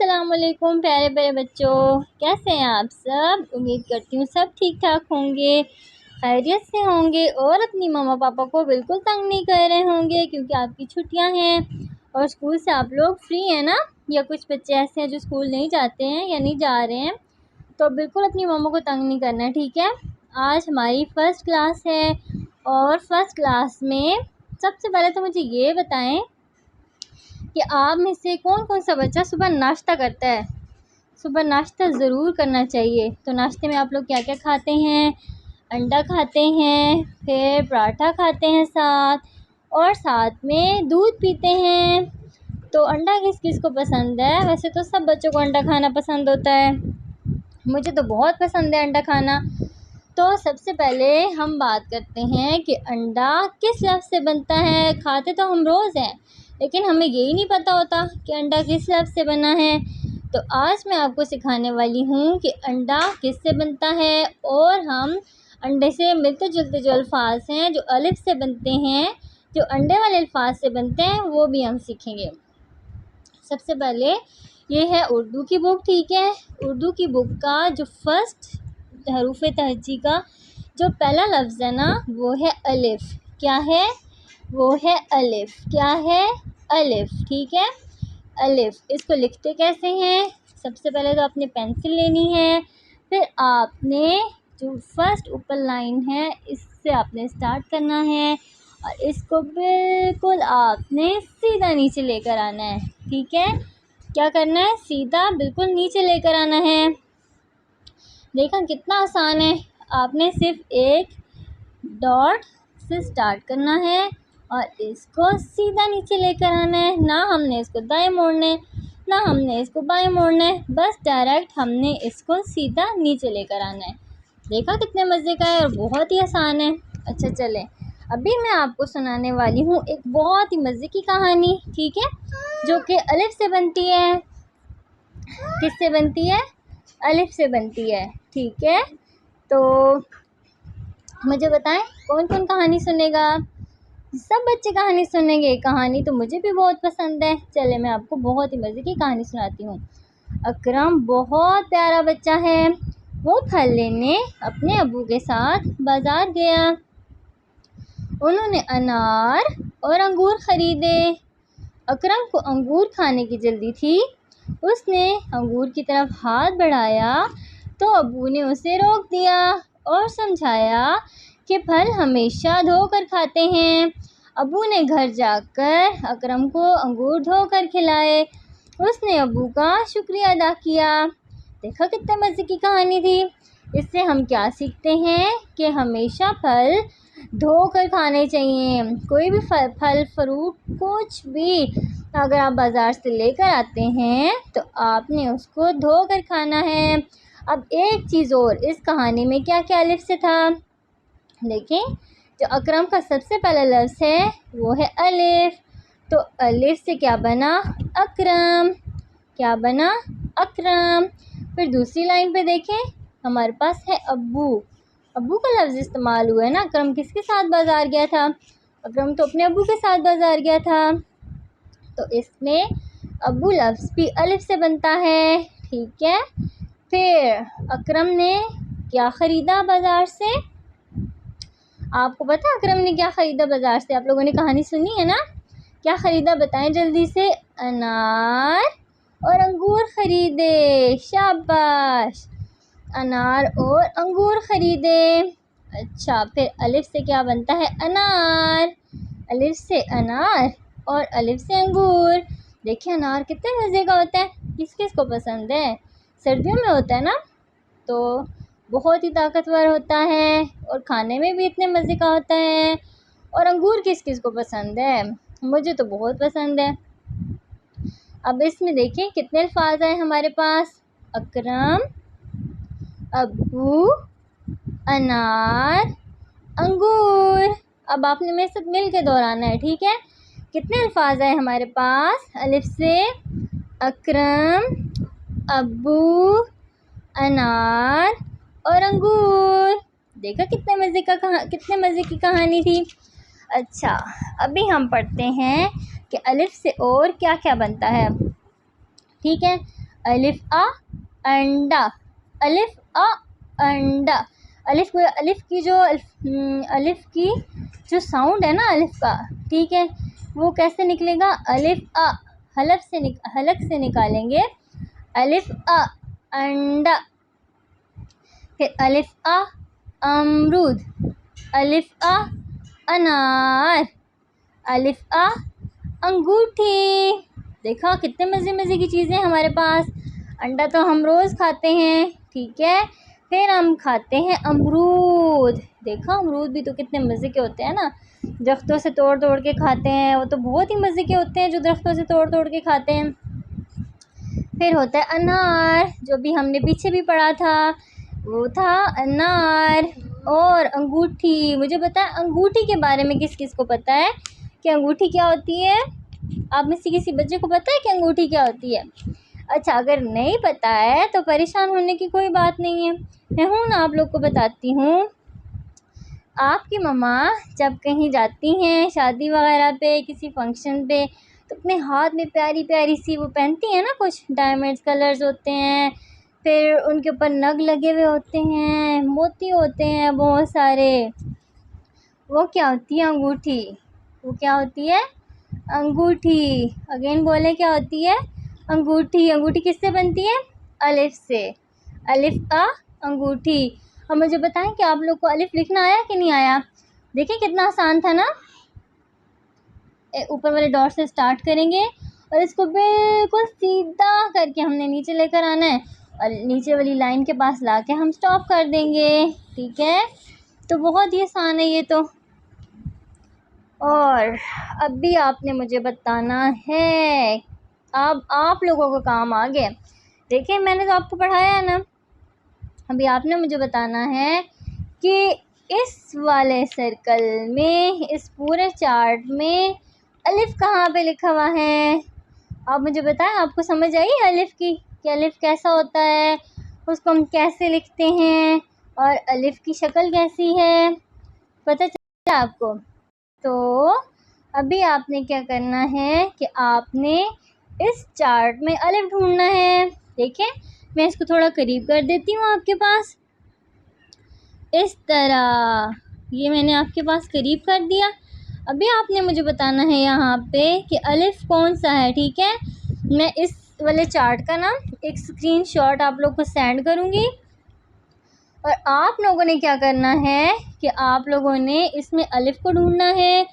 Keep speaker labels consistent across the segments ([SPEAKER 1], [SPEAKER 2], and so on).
[SPEAKER 1] अस्सलाम वालेकुम प्यारे प्यारे बच्चों, कैसे हैं आप सब। उम्मीद करती हूँ सब ठीक ठाक होंगे, खैरियत से होंगे और अपनी मम्मा पापा को बिल्कुल तंग नहीं कर रहे होंगे क्योंकि आपकी छुट्टियां हैं और स्कूल से आप लोग फ्री हैं ना। या कुछ बच्चे ऐसे हैं जो स्कूल नहीं जाते हैं या नहीं जा रहे हैं, तो बिल्कुल अपनी मम्मा को तंग नहीं करना है, ठीक है। आज हमारी फ़र्स्ट क्लास है और फर्स्ट क्लास में सबसे पहले तो मुझे ये बताएं कि आप में से कौन कौन सा बच्चा सुबह नाश्ता करता है। सुबह नाश्ता ज़रूर करना चाहिए। तो नाश्ते में आप लोग क्या क्या खाते हैं? अंडा खाते हैं, फिर पराठा खाते हैं साथ, और साथ में दूध पीते हैं। तो अंडा किस किस को पसंद है? वैसे तो सब बच्चों को अंडा खाना पसंद होता है, मुझे तो बहुत पसंद है अंडा खाना। तो सबसे पहले हम बात करते हैं कि अंडा किस लफ्ज़ से बनता है। खाते तो हम रोज़ हैं, लेकिन हमें यही नहीं पता होता कि अंडा किस लफ्ज़ से बना है। तो आज मैं आपको सिखाने वाली हूँ कि अंडा किससे बनता है, और हम अंडे से मिलते जुलते जो अल्फाज हैं जो अलिफ से बनते हैं, जो अंडे वाले अल्फाज से बनते हैं, वो भी हम सीखेंगे। सबसे पहले ये है उर्दू की बुक, ठीक है। उर्दू की बुक का जो फर्स्ट हरूफ तहज्जी का जो पहला लफ्ज़ है ना, वो है अलिफ। क्या है? वो है अलिफ। क्या है? अलिफ, ठीक है। अलिफ, इसको लिखते कैसे हैं? सबसे पहले तो आपने पेंसिल लेनी है, फिर आपने जो फर्स्ट ऊपर लाइन है इससे आपने स्टार्ट करना है और इसको बिल्कुल आपने सीधा नीचे लेकर आना है, ठीक है। क्या करना है? सीधा बिल्कुल नीचे लेकर आना है। देखा कितना आसान है। आपने सिर्फ एक डॉट से स्टार्ट करना है और इसको सीधा नीचे लेकर आना है। ना हमने इसको दाएं मोड़ना है, ना हमने इसको बाएं मोड़ना है, बस डायरेक्ट हमने इसको सीधा नीचे लेकर आना है। देखा कितने मज़े का है और बहुत ही आसान है। अच्छा चलें, अभी मैं आपको सुनाने वाली हूँ एक बहुत ही मज़े की कहानी, ठीक है, जो कि अलिफ से बनती है। किससे बनती है? अलिफ से बनती है, ठीक है। तो मुझे बताएं कौन कौन कहानी सुनेगा? सब बच्चे कहानी सुनेंगे। कहानी तो मुझे भी बहुत पसंद है। चले मैं आपको बहुत ही मज़े की कहानी सुनाती हूँ। अकरम बहुत प्यारा बच्चा है। वो फल लेने अपने अब्बू के साथ बाज़ार गया। उन्होंने अनार और अंगूर ख़रीदे। अकरम को अंगूर खाने की जल्दी थी। उसने अंगूर की तरफ हाथ बढ़ाया तो अब्बू ने उसे रोक दिया और समझाया कि फल हमेशा धोकर खाते हैं। अब्बू ने घर जाकर अकरम को अंगूर धोकर खिलाए। उसने अब्बू का शुक्रिया अदा किया। देखा कितने मज़े की कहानी थी। इससे हम क्या सीखते हैं कि हमेशा फल धोकर खाने चाहिए। कोई भी फल फ्रूट कुछ भी अगर आप बाज़ार से लेकर आते हैं तो आपने उसको धोकर खाना है। अब एक चीज़ और, इस कहानी में क्या क्या अलिफ से था? देखें, जो अकरम का सबसे पहला लफ्ज़ है वो है अलिफ। तो अलिफ से क्या बना? अकरम। क्या बना? अकरम। फिर दूसरी लाइन पे देखें, हमारे पास है अब्बू। अब्बू का लफ्ज़ इस्तेमाल हुआ है ना। अकरम किसके साथ बाज़ार गया था? अकरम तो अपने अब्बू के साथ बाज़ार गया था। तो इसमें अब्बू लफ्ज़ भी अलिफ से बनता है, ठीक है। फिर अकरम ने क्या ख़रीदा बाज़ार से? आपको पता है अकरम ने क्या ख़रीदा बाज़ार से? आप लोगों ने कहानी सुनी है ना। क्या ख़रीदा बताएं जल्दी से? अनार और अंगूर ख़रीदे। शाबाश, अनार और अंगूर ख़रीदे। अच्छा, फिर अलिफ से क्या बनता है? अनार। अलिफ से अनार और अलिफ से अंगूर। देखिए अनार कितने मज़े का होता है। किस किस को पसंद है? सर्दियों में होता है ना, तो बहुत ही ताकतवर होता है और खाने में भी इतने मज़े का होता है। और अंगूर किस किस को पसंद है? मुझे तो बहुत पसंद है। अब इसमें देखें कितने अल्फाज आए हमारे पास। अकरम, अब्बू, अनार, अंगूर। अब आपने मेरे साथ मिल के दोहराना है, ठीक है। कितने अल्फाज आए हमारे पास अलिफ से? अकरम, अब्बू, अनार और अंगूर। देखा कितने मज़े की कहानी थी। अच्छा, अभी हम पढ़ते हैं कि अलिफ से और क्या क्या बनता है, ठीक है। अलिफ आ अंडा, अलिफ आ अंडा। अलिफ की जो साउंड है ना अलिफ का, ठीक है, वो कैसे निकलेगा? अलिफ आ, हलक से निकालेंगे, अलिफ आ अंडा। फिर अलिफ आ अमरूद, अलिफ आ अनार, अलिफ आ अंगूठी। देखा कितने मज़े मज़े की चीज़ें हमारे पास। अंडा तो हम रोज़ खाते हैं, ठीक है। फिर हम खाते हैं अमरूद। देखा अमरूद भी तो कितने मज़े के होते हैं ना, दरख्तों से तोड़ तोड़ के खाते हैं, वो तो बहुत ही मज़े के होते हैं जो दरख्तों से तोड़ तोड़ के खाते हैं। फिर होता है अनार, जो भी हमने पीछे भी पढ़ा था, वो था अनार। और अंगूठी, मुझे पता है अंगूठी के बारे में किस किस को पता है कि अंगूठी क्या होती है? आप में से किसी बच्चे को पता है कि अंगूठी क्या होती है? अच्छा, अगर नहीं पता है तो परेशान होने की कोई बात नहीं है, मैं हूँ ना आप लोग को बताती हूँ। आपकी मम्मा जब कहीं जाती हैं शादी वगैरह पे, किसी फंक्शन पे, तो अपने हाथ में प्यारी प्यारी सी वो पहनती हैं ना, कुछ डायमंड्स कलर्स होते हैं, फिर उनके ऊपर नग लगे हुए होते हैं, मोती होते हैं बहुत सारे। वो क्या होती है? अंगूठी। वो क्या होती है? अंगूठी। अगेन बोले, क्या होती है? अंगूठी। अंगूठी किससे बनती है? अलिफ से। अलिफ आ अंगूठी। अब मुझे बताएं कि आप लोग को अलिफ लिखना आया कि नहीं आया? देखिए कितना आसान था ना। ऊपर वाले डॉट से स्टार्ट करेंगे और इसको बिल्कुल सीधा करके हमने नीचे लेकर आना है और नीचे वाली लाइन के पास लाके हम स्टॉप कर देंगे, ठीक है। तो बहुत ही आसान है ये तो। और अब भी आपने मुझे बताना है, अब आप लोगों को काम आ गया। देखिए मैंने तो आपको पढ़ाया है ना, अभी आपने मुझे बताना है कि इस वाले सर्कल में, इस पूरे चार्ट में अलिफ कहाँ पे लिखा हुआ है? आप मुझे बताएं, आपको समझ आई अलिफ की कि अलिफ कैसा होता है, उसको हम कैसे लिखते हैं और अलिफ की शक्ल कैसी है, पता चला आपको? तो अभी आपने क्या करना है कि आपने इस चार्ट में अलिफ ढूंढना है। देखिए मैं इसको थोड़ा करीब कर देती हूँ आपके पास, इस तरह ये मैंने आपके पास करीब कर दिया। अभी आपने मुझे बताना है यहाँ पे कि अलिफ कौन सा है, ठीक है। मैं इस वाले चार्ट का ना एक स्क्रीनशॉट आप लोग को सेंड करूँगी और आप लोगों ने क्या करना है कि आप लोगों ने इसमें अलिफ को ढूंढना है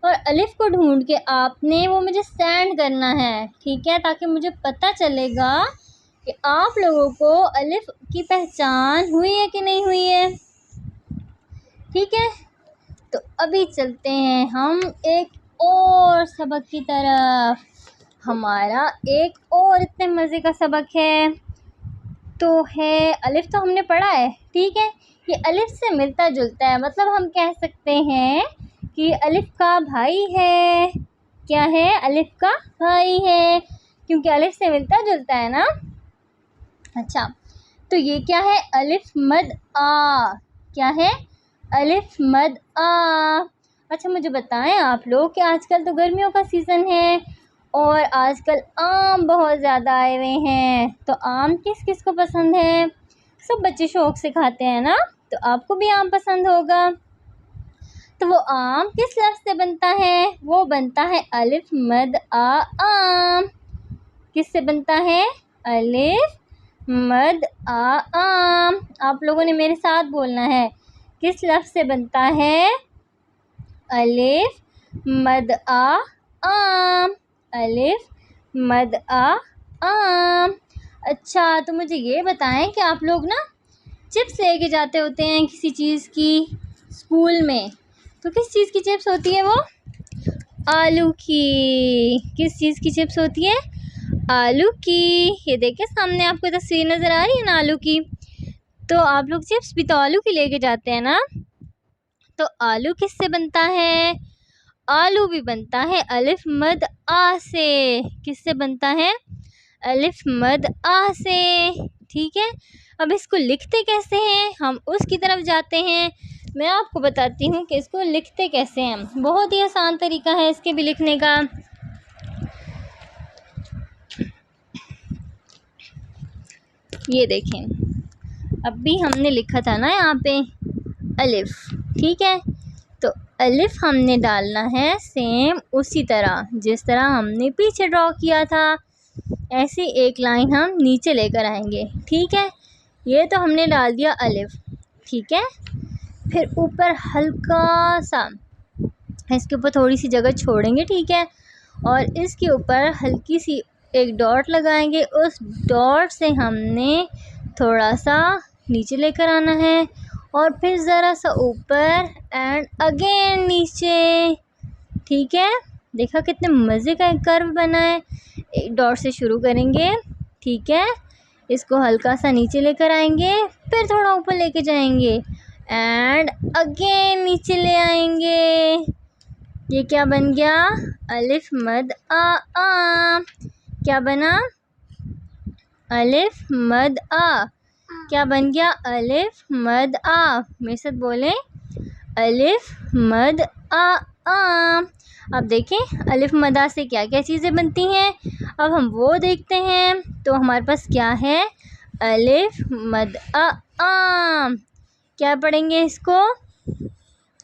[SPEAKER 1] और अलिफ को ढूंढ के आपने वो मुझे सेंड करना है, ठीक है, ताकि मुझे पता चलेगा कि आप लोगों को अलिफ की पहचान हुई है कि नहीं हुई है, ठीक है। तो अभी चलते हैं हम एक और सबक की तरफ। हमारा एक और इतने मज़े का सबक है, तो है अलिफ तो हमने पढ़ा है, ठीक है। ये अलिफ से मिलता जुलता है, मतलब हम कह सकते हैं कि अलिफ का भाई है। क्या है? अलिफ का भाई है, क्योंकि अलिफ से मिलता जुलता है ना। अच्छा, तो ये क्या है? अलिफ मद आ। क्या है? अलिफ मद आ। अच्छा मुझे बताएं आप लोग कि आजकल तो गर्मियों का सीज़न है और आजकल आम बहुत ज़्यादा आए हुए हैं, तो आम किस किस को पसंद है? सब बच्चे शौक़ से खाते हैं ना, तो आपको भी आम पसंद होगा। तो वो आम किस लफ्ज़ से बनता है? वो बनता है अलिफ मद आ आम। किससे बनता है? अलिफ मद आ आम। आप लोगों ने मेरे साथ बोलना है, किस लफ्ज़ से बनता है? अलिफ मद आ आम। अलिफ मद आ आम। अच्छा, तो मुझे ये बताएं कि आप लोग ना चिप्स लेके जाते होते हैं किसी चीज़ की स्कूल में, तो किस चीज़ की चिप्स होती है वो? आलू की। किस चीज़ की चिप्स होती है? आलू की। ये देखिए सामने आपको तस्वीर नज़र आ रही है ना आलू की, तो आप लोग चिप्स भी तो आलू की लेके जाते हैं ना। तो आलू किससे बनता है? आलू भी बनता है अलिफ मद आ से। किससे बनता है? अलिफ मद आ से, ठीक है। अब इसको लिखते कैसे हैं, हम उसकी तरफ जाते हैं। मैं आपको बताती हूँ कि इसको लिखते कैसे हैं। बहुत ही आसान तरीका है इसके भी लिखने का। ये देखें, अभी हमने लिखा था ना यहाँ पे अलिफ, ठीक है। तो अलिफ हमने डालना है सेम उसी तरह जिस तरह हमने पीछे ड्रॉ किया था। ऐसी एक लाइन हम नीचे लेकर आएंगे, ठीक है। ये तो हमने डाल दिया अलिफ, ठीक है। फिर ऊपर हल्का सा इसके ऊपर थोड़ी सी जगह छोड़ेंगे, ठीक है। और इसके ऊपर हल्की सी एक डॉट लगाएंगे। उस डॉट से हमने थोड़ा सा नीचे लेकर आना है और फिर ज़रा सा ऊपर एंड अगेन नीचे, ठीक है। देखा कितने मज़े का एक कर्व बना है। एक डॉट से शुरू करेंगे, ठीक है। इसको हल्का सा नीचे लेकर आएंगे, फिर थोड़ा ऊपर लेके जाएंगे एंड अगेन नीचे ले आएंगे। ये क्या बन गया? अलिफ मद आ। क्या बना? अलिफ मद आ। क्या बन गया? अलिफ मद आ। मेरे साथ बोले, अलिफ मद आ। अब देखें अलिफ मद आ से क्या क्या चीज़ें बनती हैं, अब हम वो देखते हैं। तो हमारे पास क्या है? अलिफ मद आ। क्या पढ़ेंगे इसको?